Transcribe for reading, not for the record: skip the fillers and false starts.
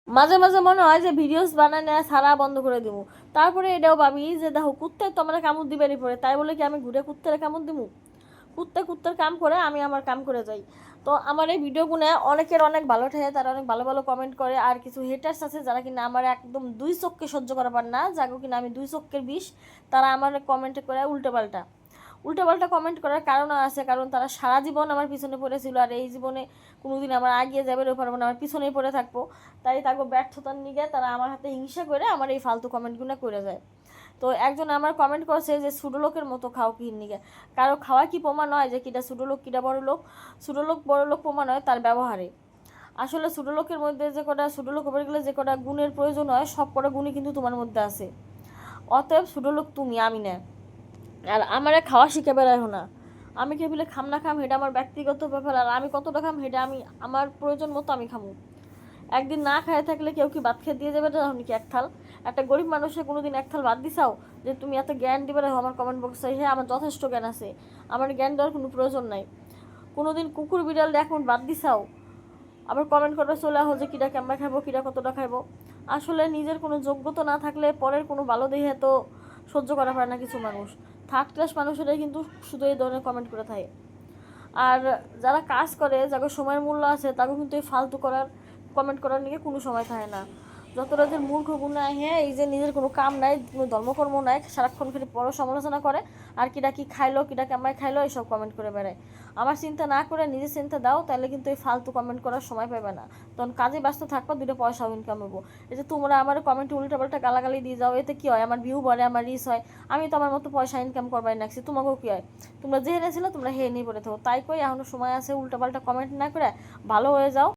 মাঝে মাঝে মনে হয় যে ভিডিওস বানানো সারা বন্ধ করে দিব, তারপরে এটাও ভাবি যে দেখো কুত্তে তো আমার কামড় দিবেনই পড়ে, তাই বলে কি আমি ঘুরে কুত্তের কামড় দিব? কুত্তের কাম করে আমি আমার কাম করে যাই। তো আমার এই ভিডিওগুলো অনেকের অনেক ভালো ঠেকে, তারা অনেক ভালো ভালো কমেন্ট করে। আর কিছু হেটার্স আছে যারা কিনা আমার একদম দুই চোখকে সহ্য করাবার না, যাগো কিনা আমি দুই চোখের বিষ, তারা আমার কমেন্ট করে উল্টোপাল্টা কমেন্ট করার কারণও আছে, কারণ তারা সারা জীবন আমার পিছনে পড়েছিল, আর এই জীবনে কোনোদিন আমার আগিয়ে যাবে পারবো না, আমার পিছনেই পড়ে থাকবো। তাই তাকে ব্যর্থতার নিগে তারা আমার হাতে হিংসা করে আমার এই ফালতু কমেন্টগুলো করে যায়। তো একজন আমার কমেন্ট করছে যে ছোটো লোকের মতো খাও কি নিগে, কারো খাওয়া কি প্রমাণ হয় যে কিটা ছোটো লোক কিটা বড় লোক? ছোটো লোক বড় লোক প্রমাণ হয় তার ব্যবহারে। আসলে ছোটো লোকের মধ্যে যে কটা ছোটো লোক হয়ে গেলে যে কটা গুণের প্রয়োজন হয়, সব কটা গুণই কিন্তু তোমার মধ্যে আছে। অতএব ছোটো লোক তুমি, আমি না। আর আমারে খাওয়া শিখে বেড়াইও না। আমি কে বলে খাম না খাম, এটা আমার ব্যক্তিগত ব্যাপার, আর আমি কতটা খাম সেটা আমি আমার প্রয়োজন মতো আমি খামু। একদিন না খায় থাকলে কেউ কি ভাত খেয়ে দিয়ে যাবে তখন কি এক থাল? একটা গরিব মানুষের কোনোদিন এক থাল ভাত দিছাও? যে তুমি এত জ্ঞান দিবে না আমার কমেন্ট বক্সে, হ্যাঁ আমার যথেষ্ট জ্ঞান আছে, আমার জ্ঞান দেওয়ার কোনো প্রয়োজন নাই। কোনোদিন কুকুর বিড়াল এক মিনিট ভাত দিছাও? আবার কমেন্ট করে চলে আহ যে কিটা কেমন খাবো, কিটা কতটা খাবো। আসলে নিজের কোনো যোগ্যতা না থাকলে পরের কোনো ভালো দেখে তো সহ্য করা পারে না কিছু মানুষ। থার্ড ক্লাস মানুষেরাই কিন্তু শুধু এই ধরনের কমেন্ট করে থাকে। আর যারা কাজ করে, যাদের সময়ের মূল্য আছে, তাকে কিন্তু এই ফালতু করার কমেন্ট করার নিয়ে কোনো সময় থাকে না। যত রাজ্যের মূর্খ গুণা, হ্যাঁ এই যে নিজের কোনো কাম নাই, কোনো ধর্মকর্ম নাই, সারাক্ষণ খালি পর সমালোচনা করে, আর কিটা কি খাইলো, কিটা কেমন খাইলো, এইসব কমেন্ট করে বেড়ায়। আমার চিন্তা না করে নিজের চিন্তা দাও, তাহলে কিন্তু এই ফালতু কমেন্ট করার সময় পাবে না। তখন কাজে ব্যস্ত থাকবো, দুটো পয়সাও ইনকাম হবো। এই যে তোমরা আমার কমেন্টে উল্টাপাল্টা গালাগালি দিয়ে যাও, এতে কি হয়? আমার ভিউ বাড়ে, আমার রিচ হয়, আমি তো আমার মতো পয়সা ইনকাম করবাই নাকছি, তোমাকেও কি হয়? তোমরা যে এনেছিল তোমরা হে নিয়ে পড়ে থাকো। তাই কই এখনো সময় আছে, উল্টাপাল্টা কমেন্ট না করে ভালো হয়ে যাও।